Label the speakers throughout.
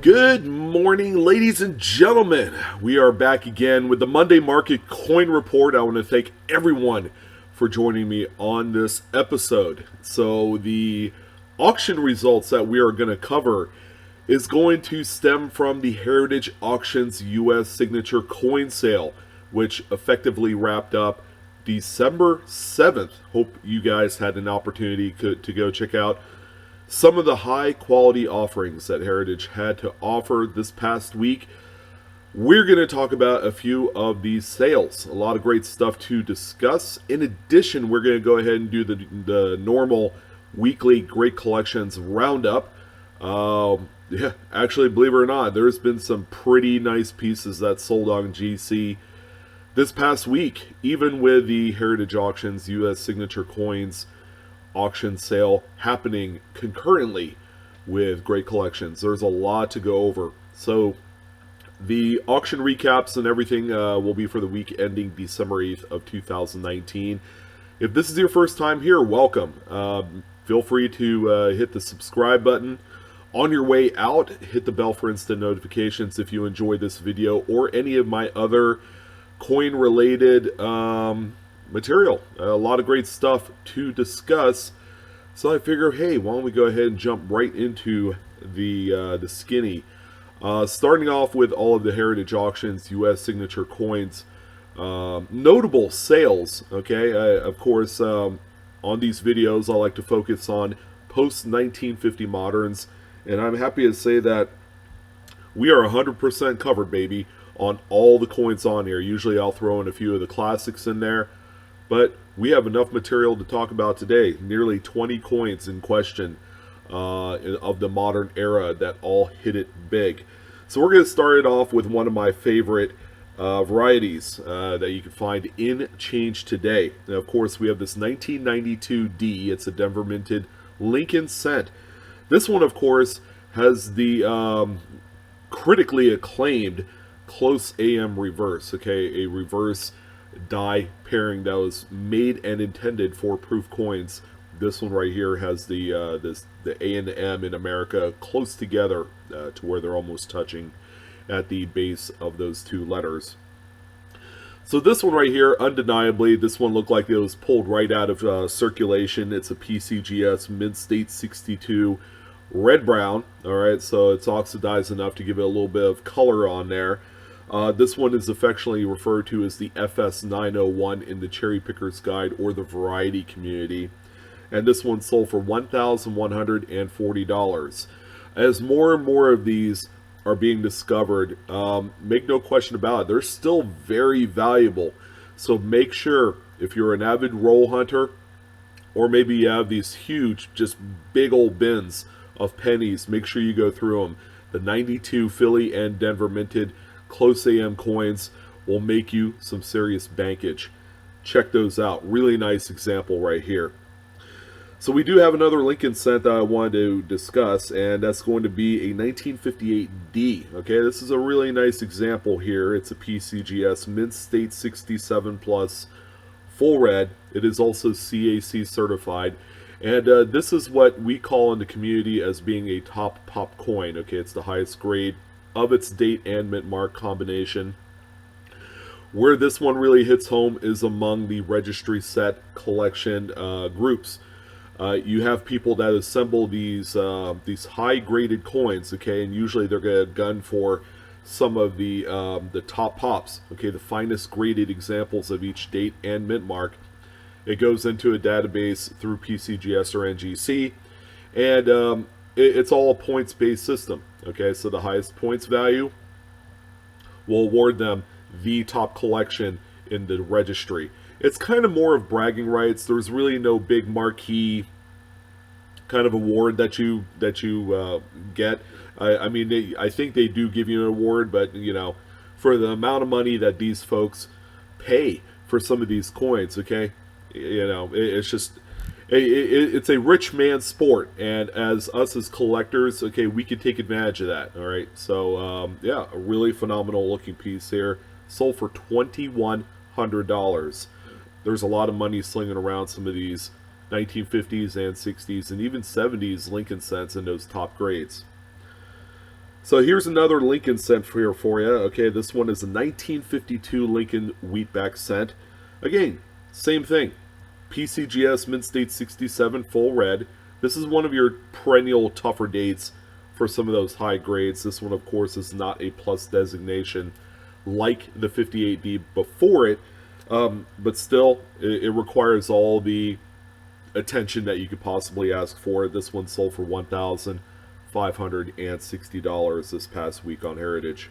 Speaker 1: Good morning, ladies and gentlemen. We are back again with the Monday Market Coin Report. I want to thank everyone for joining me on this episode. So, the auction results that we are going to cover is going to stem from the Heritage Auctions U.S. Signature Coin Sale, which effectively wrapped up December 7th. Hope you guys had an opportunity to go check out some of the high quality offerings that Heritage had to offer this past week. We're going to talk about a few of these sales. A lot of great stuff to discuss. In addition, we're going to go ahead and do the normal weekly Great Collections roundup. Actually, believe it or not, there's been some pretty nice pieces that sold on GC this past week, even with the Heritage Auctions U.S. Signature Coins auction sale happening concurrently with Great Collections. There's a lot to go over. So the auction recaps and everything will be for the week ending December 8th of 2019. If this is your first time here, welcome. Feel free to hit the subscribe button. On your way out, hit the bell for instant notifications if you enjoyed this video or any of my other coin related material. A lot of great stuff to discuss. So I figure, hey, why don't we go ahead and jump right into the skinny. Starting off with all of the Heritage Auctions U.S. Signature Coins. Notable sales, okay? Of course, on these videos, I like to focus on post-1950 moderns. And I'm happy to say that we are 100% covered, baby, on all the coins on here. Usually I'll throw in a few of the classics in there. But we have enough material to talk about today. Nearly 20 coins in question of the modern era that all hit it big. So we're going to start it off with one of my favorite varieties that you can find in change today. Now, of course, we have this 1992 D. It's a Denver minted Lincoln cent. This one, of course, has the critically acclaimed close AM reverse. Okay, a reverse die pairing that was made and intended for proof coins. This one right here has the A and M in America close together to where they're almost touching at the base of those two letters. So this one right here, undeniably, this one looked like it was pulled right out of circulation. It's a PCGS Mint State 62 red brown. All right, so it's oxidized enough to give it a little bit of color on there. This one is affectionately referred to as the FS901 in the Cherry Picker's Guide or the variety community. And this one sold for $1,140. As more and more of these are being discovered, make no question about it, they're still very valuable. So make sure, if you're an avid roll hunter, or maybe you have these huge, just big old bins of pennies, make sure you go through them. The 92 Philly and Denver minted close AM coins will make you some serious bankage. Check those out. Really nice example right here. So we do have another Lincoln cent that I wanted to discuss, and that's going to be a 1958 D. Okay, this is a really nice example here. It's a PCGS Mint State 67 plus full red. It is also CAC certified. And this is what we call in the community as being a top pop coin. Okay, it's the highest grade of its date and mint mark combination. Where this one really hits home is among the registry set collection groups. You have people that assemble these high graded coins, okay, and usually they're going to gun for some of the top pops, okay, the finest graded examples of each date and mint mark. It goes into a database through PCGS or NGC, and it's all a points-based system. Okay, so the highest points value will award them the top collection in the registry. It's kind of more of bragging rights. There's really no big marquee kind of award that you get. I mean, I think they do give you an award, but you know, for the amount of money that these folks pay for some of these coins, okay, you know, it's just. It's a rich man's sport, and as us as collectors, okay, we can take advantage of that. All right, so yeah, a really phenomenal looking piece here, sold for $2,100. There's a lot of money slinging around some of these 1950s and 60s and even 70s Lincoln cents in those top grades. So here's another Lincoln cent here for you. Okay, this one is a 1952 Lincoln Wheatback cent. Again, same thing. PCGS Mint State 67 full red. This is one of your perennial tougher dates for some of those high grades. This one, of course, is not a plus designation like the 58D before it, but still, it requires all the attention that you could possibly ask for. This one sold for $1,560 this past week on Heritage.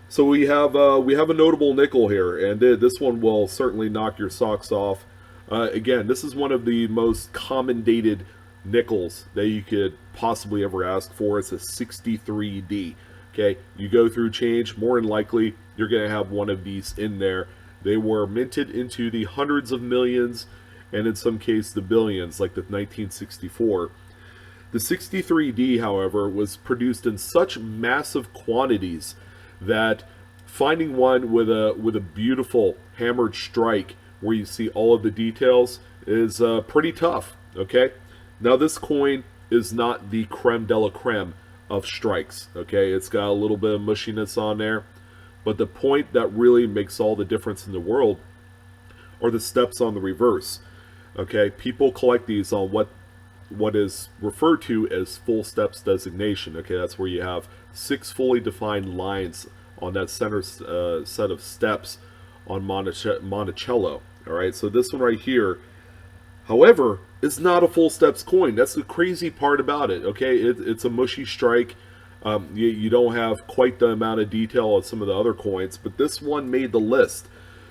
Speaker 1: So we have a notable nickel here, and this one will certainly knock your socks off. Again, this is one of the most common dated nickels that you could possibly ever ask for. It's a 63D. Okay, you go through change, more than likely you're going to have one of these in there. They were minted into the hundreds of millions, and in some cases the billions, like the 1964. The 63D, however, was produced in such massive quantities that finding one with a beautiful hammered strike where you see all of the details is pretty tough. Okay, now this coin is not the creme de la creme of strikes. Okay, it's got a little bit of mushiness on there, but the point that really makes all the difference in the world are the steps on the reverse. Okay, people collect these on what is referred to as full steps designation. Okay, that's where you have 6 fully defined lines on that center set of steps on Monticello. All right, so this one right here, however, is not a full steps coin. That's the crazy part about it. Okay, it's a mushy strike. You don't have quite the amount of detail on some of the other coins, but this one made the list.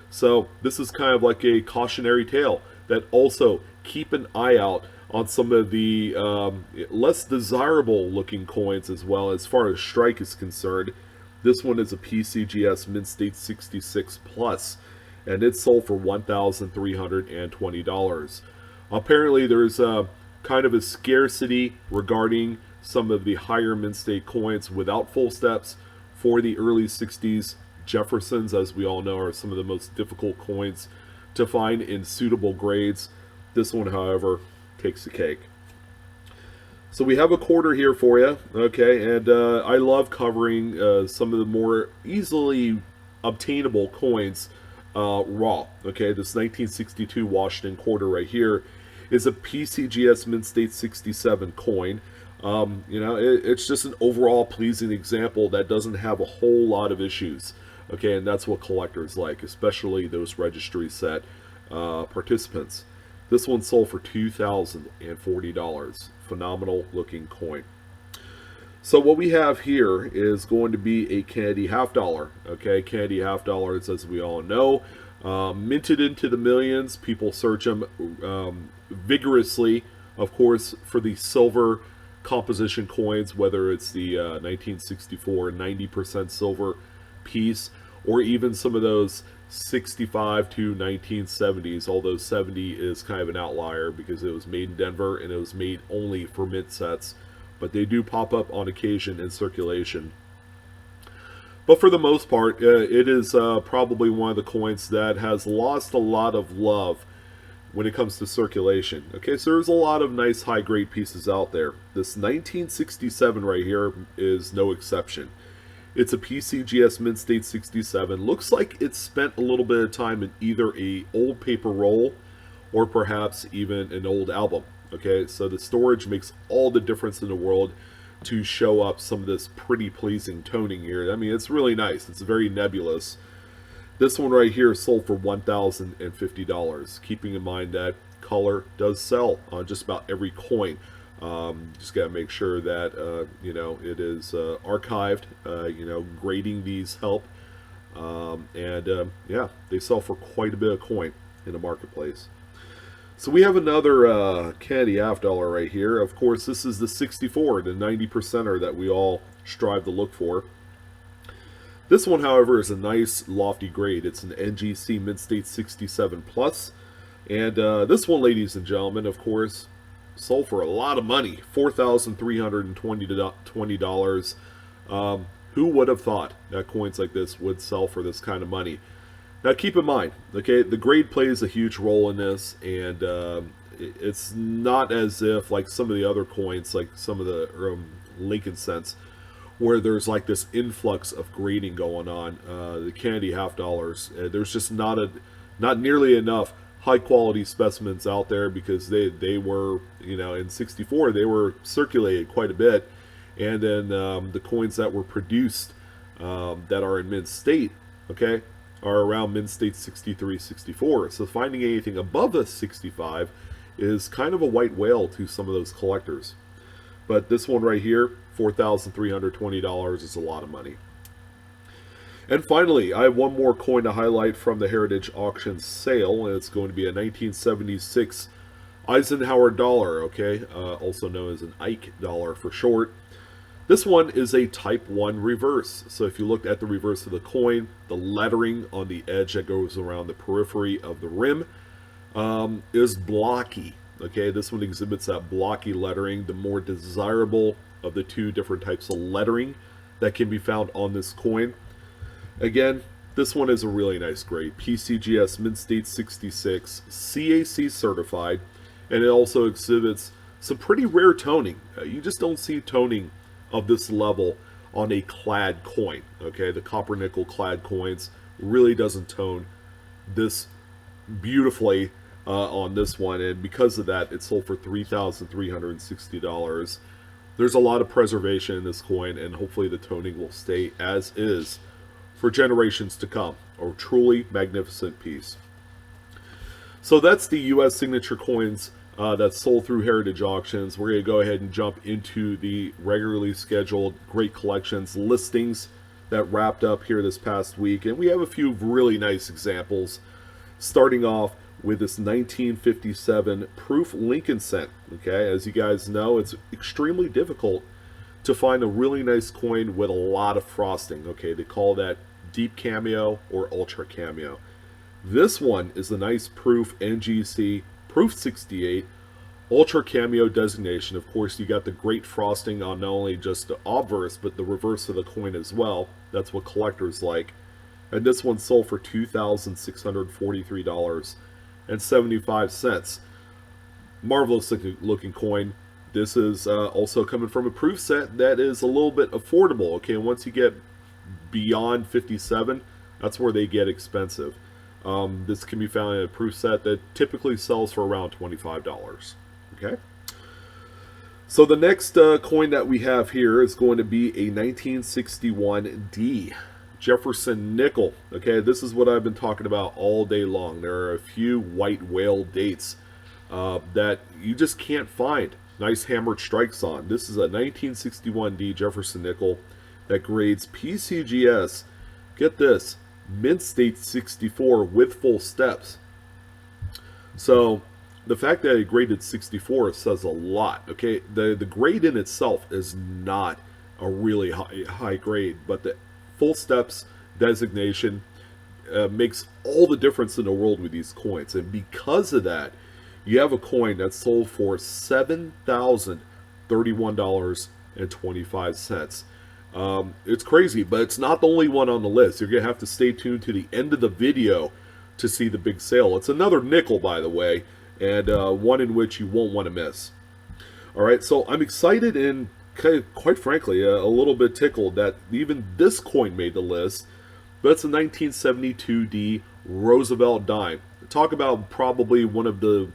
Speaker 1: So this is kind of like a cautionary tale that also keep an eye out on some of the less desirable looking coins as well. As far as strike is concerned, this one is a PCGS Mint State 66 Plus, and it sold for $1,320. Apparently there's kind of a scarcity regarding some of the higher Mint State coins without full steps for the early 60s. Jeffersons, as we all know, are some of the most difficult coins to find in suitable grades. This one, however, takes the cake. So we have a quarter here for you, okay, and I love covering some of the more easily obtainable coins raw. Okay, this 1962 Washington quarter right here is a PCGS Mint State 67 coin. You know, it's just an overall pleasing example that doesn't have a whole lot of issues. Okay, and that's what collectors like, especially those registry set participants. This one sold for $2,040. Phenomenal looking coin. So what we have here is going to be a candy half dollar. Okay, candy half dollars, as we all know, minted into the millions. People search them vigorously, of course, for the silver composition coins, whether it's the 1964 90% silver piece, or even some of those 65 to 1970s, although 70 is kind of an outlier because it was made in Denver and it was made only for mint sets, but they do pop up on occasion in circulation. But for the most part, it is probably one of the coins that has lost a lot of love when it comes to circulation. Okay, so there's a lot of nice high-grade pieces out there. This 1967 right here is no exception. It's a PCGS Mint State 67. Looks like it's spent a little bit of time in either a old paper roll or perhaps even an old album. Okay, so the storage makes all the difference in the world to show up some of this pretty pleasing toning here. I mean, it's really nice. It's very nebulous. This one right here sold for $1,050. Keeping in mind that color does sell on just about every coin. Just got to make sure that you know, it is archived. You know, grading these help, and yeah, they sell for quite a bit of coin in the marketplace. So we have another candy half dollar right here. Of course, this is the 64, the 90%er that we all strive to look for. This one, however, is a nice lofty grade. It's an NGC Mint State 67 Plus, and this one, ladies and gentlemen, of course, sold for a lot of money, $4,320. Who would have thought that coins like this would sell for this kind of money? Now keep in mind, okay, the grade plays a huge role in this, and it's not as if like some of the other coins, like some of the Lincoln cents, where there's like this influx of grading going on. The candy half dollars, there's just not nearly enough high quality specimens out there, because they were, you know, in 64 they were circulated quite a bit, and then the coins that were produced that are in mint state, okay, are around mint state 63, 64. So finding anything above a 65 is kind of a white whale to some of those collectors. But this one right here, $4,320, is a lot of money. And finally, I have one more coin to highlight from the Heritage Auction sale, and it's going to be a 1976 Eisenhower dollar, okay, also known as an Ike dollar for short. This one is a Type 1 reverse. So if you looked at the reverse of the coin, the lettering on the edge that goes around the periphery of the rim is blocky. Okay, this one exhibits that blocky lettering, the more desirable of the two different types of lettering that can be found on this coin. Again, this one is a really nice grade. PCGS Mint State 66, CAC certified, and it also exhibits some pretty rare toning. You just don't see toning of this level on a clad coin. Okay, the copper nickel clad coins really doesn't tone this beautifully on this one, and because of that, it sold for $3,360. There's a lot of preservation in this coin, and hopefully the toning will stay as is for generations to come. A truly magnificent piece. So that's the U.S. signature coins that's sold through Heritage Auctions. We're going to go ahead and jump into the regularly scheduled Great Collections listings that wrapped up here this past week, and we have a few really nice examples, starting off with this 1957 proof Lincoln cent. Okay, as you guys know, it's extremely difficult to find a really nice coin with a lot of frosting. Okay, they call that deep cameo or ultra cameo. This one is a nice proof NGC, proof 68, ultra cameo designation. Of course, you got the great frosting on not only just the obverse, but the reverse of the coin as well. That's what collectors like. And this one sold for $2,643.75. Marvelous looking coin. This is also coming from a proof set that is a little bit affordable. Okay, and once you get beyond 57, that's where they get expensive. This can be found in a proof set that typically sells for around $25. Okay. So the next coin that we have here is going to be a 1961 D Jefferson nickel. Okay, this is what I've been talking about all day long. There are a few white whale dates that you just can't find nice hammered strikes on. This is a 1961 D Jefferson nickel that grades PCGS, get this, Mint State 64 with full steps. So the fact that it graded 64 says a lot. Okay, the grade in itself is not a really high grade, but the full steps designation makes all the difference in the world with these coins. And because of that, you have a coin that sold for $7,031.25. It's crazy, but it's not the only one on the list. You're going to have to stay tuned to the end of the video to see the big sale. It's another nickel, by the way, and one in which you won't want to miss. All right, so I'm excited and quite frankly a little bit tickled that even this coin made the list. But it's a 1972 D Roosevelt dime. Talk about probably one of the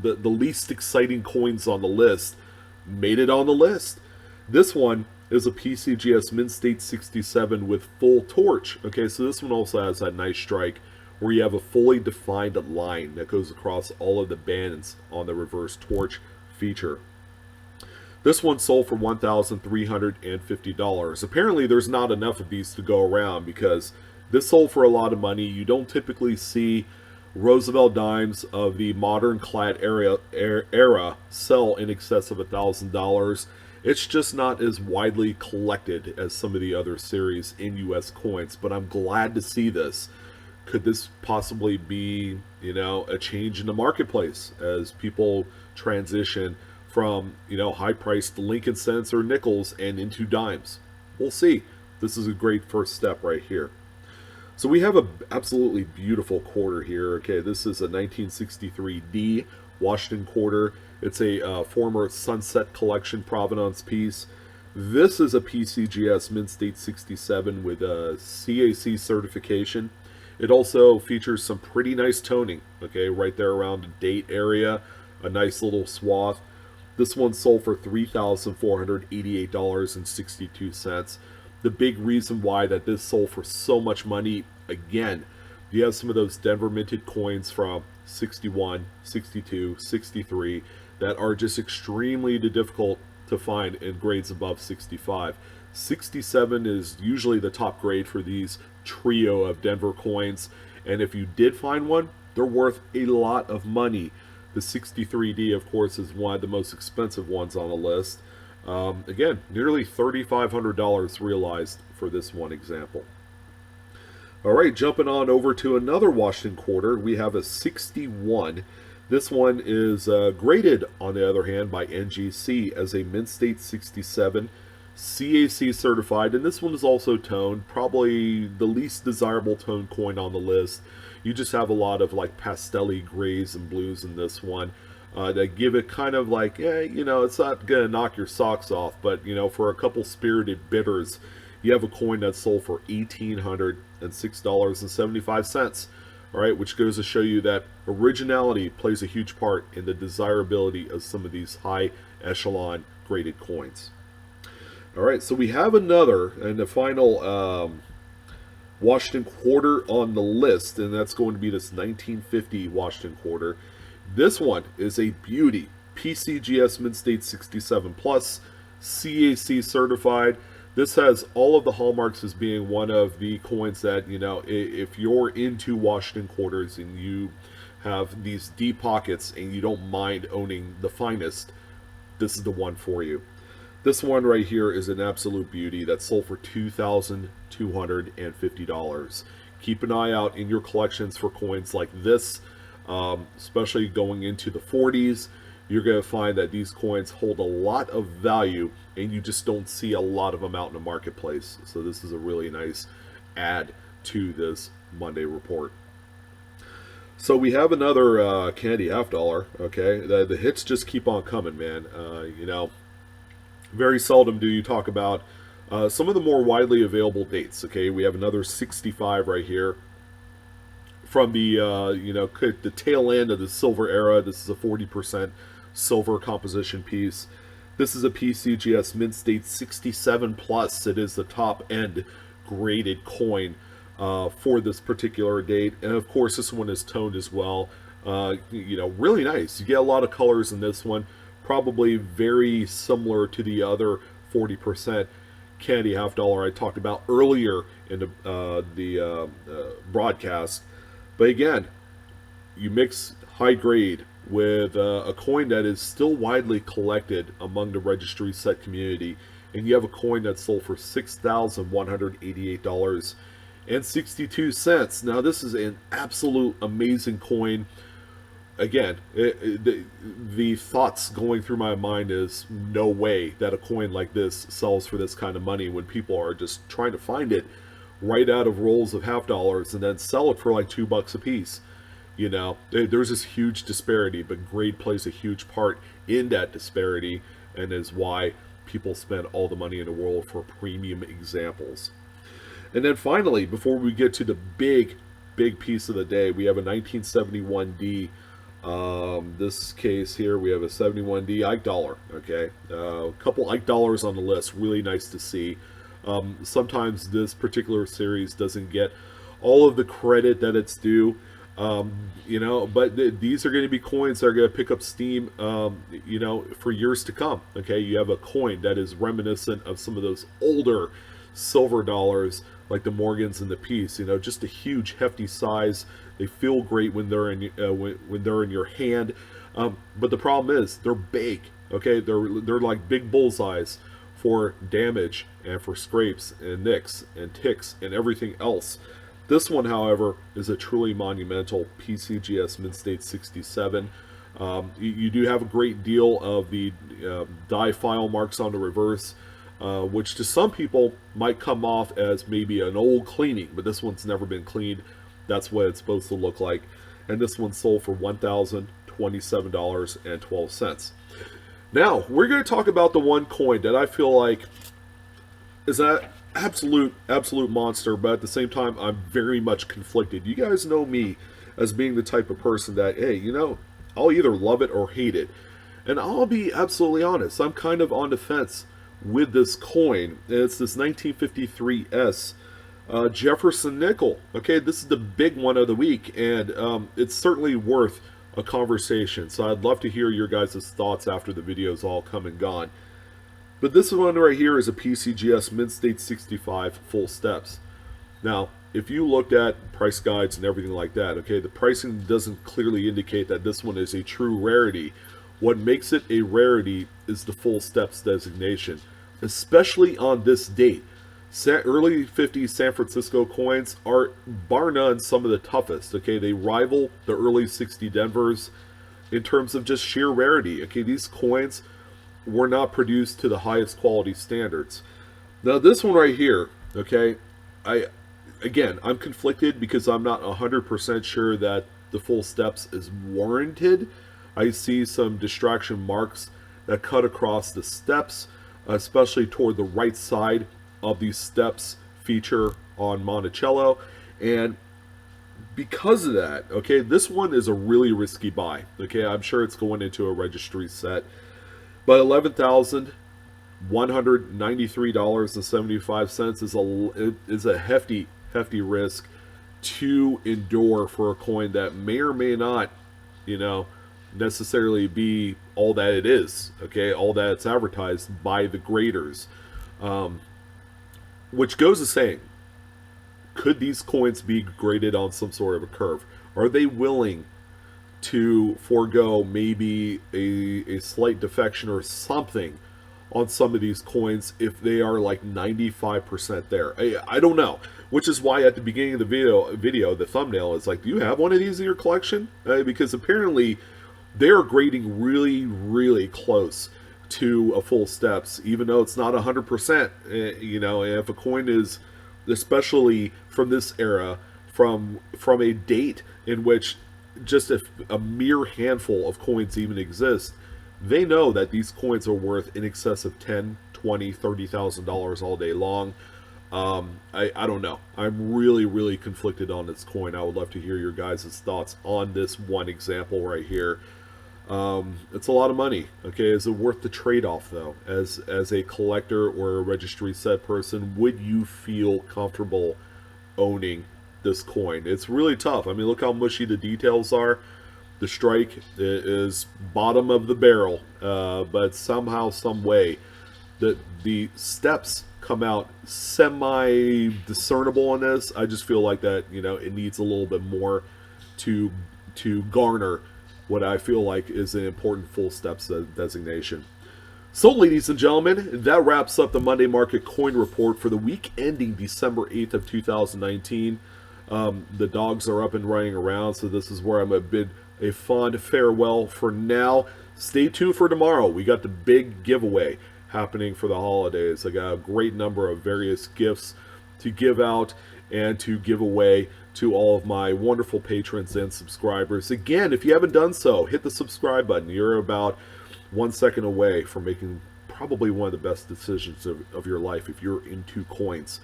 Speaker 1: least exciting coins on the list. Made it on the list. This one is a PCGS Mint State 67 with full torch. Okay, so this one also has that nice strike where you have a fully defined line that goes across all of the bands on the reverse torch feature. This one sold for $1,350. Apparently there's not enough of these to go around, because this sold for a lot of money. You don't typically see Roosevelt dimes of the modern clad era sell in excess of $1,000. It's just not as widely collected as some of the other series in U.S. coins, but I'm glad to see this. Could this possibly be, you know, a change in the marketplace as people transition from, you know, high-priced Lincoln cents or nickels and into dimes? We'll see. This is a great first step right here. So we have an absolutely beautiful quarter here. Okay, this is a 1963 D Washington quarter. It's a former Sunset Collection provenance piece. This is a PCGS Mint State 67 with a CAC certification. It also features some pretty nice toning, okay, right there around the date area, a nice little swath. This one sold for $3,488.62. The big reason why that this sold for so much money, again, you have some of those Denver minted coins from 61, 62, 63 that are just extremely difficult to find in grades above 65. 67 is usually the top grade for these trio of Denver coins, and if you did find one, they're worth a lot of money. The 63D, of course, is one of the most expensive ones on the list. Again, nearly $3,500 realized for this one example. All right, jumping on over to another Washington quarter, we have a 61. This one is graded, on the other hand, by NGC as a Mint State 67, CAC certified, and this one is also toned, probably the least desirable tone coin on the list. You just have a lot of like pastel-y grays and blues in this one that give it kind of like, it's not going to knock your socks off, but, for a couple spirited bidders, you have a coin that sold for $1,806.75. All right, which goes to show you that originality plays a huge part in the desirability of some of these high echelon graded coins. All right, so we have another and the final Washington quarter on the list, and that's going to be this 1950 Washington quarter. This one is a beauty. PCGS Mint State 67 Plus, CAC certified. This has all of the hallmarks as being one of the coins that, if you're into Washington quarters and you have these deep pockets and you don't mind owning the finest, this is the one for you. This one right here is an absolute beauty that sold for $2,250. Keep an eye out in your collections for coins like this, especially going into the 40s. You're going to find that these coins hold a lot of value and you just don't see a lot of them out in the marketplace. So this is a really nice add to this Monday report. So we have another candy half dollar, okay? The hits just keep on coming, man. Very seldom do you talk about some of the more widely available dates, okay? We have another 65 right here. From the, the tail end of the silver era. This is a 40% silver composition piece. This is a PCGS Mint State 67 Plus. It is the top end graded coin for this particular date. And of course, this one is toned as well. Really nice. You get a lot of colors in this one. Probably very similar to the other 40% candy half dollar I talked about earlier in the broadcast. But again, you mix high grade with a coin that is still widely collected among the registry set community, and you have a coin that sold for $6,188.62. Now this is an absolute amazing coin. Again, the thoughts going through my mind is no way that a coin like this sells for this kind of money when people are just trying to find it right out of rolls of half dollars and then sell it for like $2 a piece. There's this huge disparity, but grade plays a huge part in that disparity and is why people spend all the money in the world for premium examples. And then finally, before we get to the big piece of the day, we have a 1971D. This case here, we have a 71D Ike dollar, okay? A couple Ike dollars on the list, really nice to see. Sometimes this particular series doesn't get all of the credit that it's due. But these are going to be coins that are going to pick up steam, for years to come. Okay, you have a coin that is reminiscent of some of those older silver dollars, like the Morgans and the Peace. Just a huge, hefty size. They feel great when they're in when they're in your hand. But the problem is they're big. Okay, they're like big bullseyes for damage and for scrapes and nicks and ticks and everything else. This one, however, is a truly monumental PCGS Mint State 67. You do have a great deal of the die file marks on the reverse, which to some people might come off as maybe an old cleaning, but this one's never been cleaned. That's what it's supposed to look like. And this one sold for $1,027.12. Now, we're going to talk about the one coin that I feel like is that absolute monster, but at the same time, I'm very much conflicted. You guys know me as being the type of person that, hey, I'll either love it or hate it. And I'll be absolutely honest, I'm kind of on the fence with this coin. It's this 1953S Jefferson nickel. Okay, this is the big one of the week, and it's certainly worth a conversation. So I'd love to hear your guys' thoughts after the video's all come and gone. But this one right here is a PCGS Mid-State 65 full steps. Now, if you looked at price guides and everything like that, okay, the pricing doesn't clearly indicate that this one is a true rarity. What makes it a rarity is the full steps designation, especially on this date. Early 50s San Francisco coins are, bar none, some of the toughest. Okay, they rival the early 60 Denvers in terms of just sheer rarity. Okay, these coins were not produced to the highest quality standards. Now this one right here, okay, I'm conflicted because I'm not 100% sure that the full steps is warranted. I see some distraction marks that cut across the steps, especially toward the right side of these steps feature on Monticello, and because of that, okay, this one is a really risky buy. Okay, I'm sure it's going into a registry set. But $11,193.75 is a hefty risk to endure for a coin that may or may not, necessarily be all that it is. Okay, all that it's advertised by the graders, which goes to saying, could these coins be graded on some sort of a curve? Are they willing to forego maybe a slight defection or something on some of these coins if they are like 95% there? I don't know, which is why at the beginning of the video the thumbnail is like, do you have one of these in your collection? Because apparently they're grading really close to a full steps, even though it's not 100%. If a coin is, especially from this era, from a date in which just a mere handful of coins even exist, they know that these coins are worth in excess of $10,000, $20,000, $30,000 all day long. I don't know. I'm really conflicted on this coin. I would love to hear your guys' thoughts on this one example right here. It's a lot of money. Okay, is it worth the trade-off though? As a collector or a registry set person, would you feel comfortable owning this coin? It's really tough. I mean, look how mushy the details are. The strike is bottom of the barrel, but somehow, some way, the steps come out semi-discernible on this. I just feel like that, it needs a little bit more to garner what I feel like is an important full steps designation. So, ladies and gentlemen, that wraps up the Monday Market Coin Report for the week ending December 8th of 2019. The dogs are up and running around, so this is where I'm going to bid a fond farewell for now. Stay tuned for tomorrow. We got the big giveaway happening for the holidays. I got a great number of various gifts to give out and to give away to all of my wonderful patrons and subscribers. Again, if you haven't done so, hit the subscribe button. You're about 1 second away from making probably one of the best decisions of your life if you're into coins.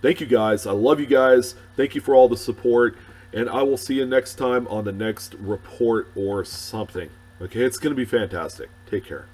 Speaker 1: Thank you guys. I love you guys. Thank you for all the support. And I will see you next time on the next report or something. Okay, it's going to be fantastic. Take care.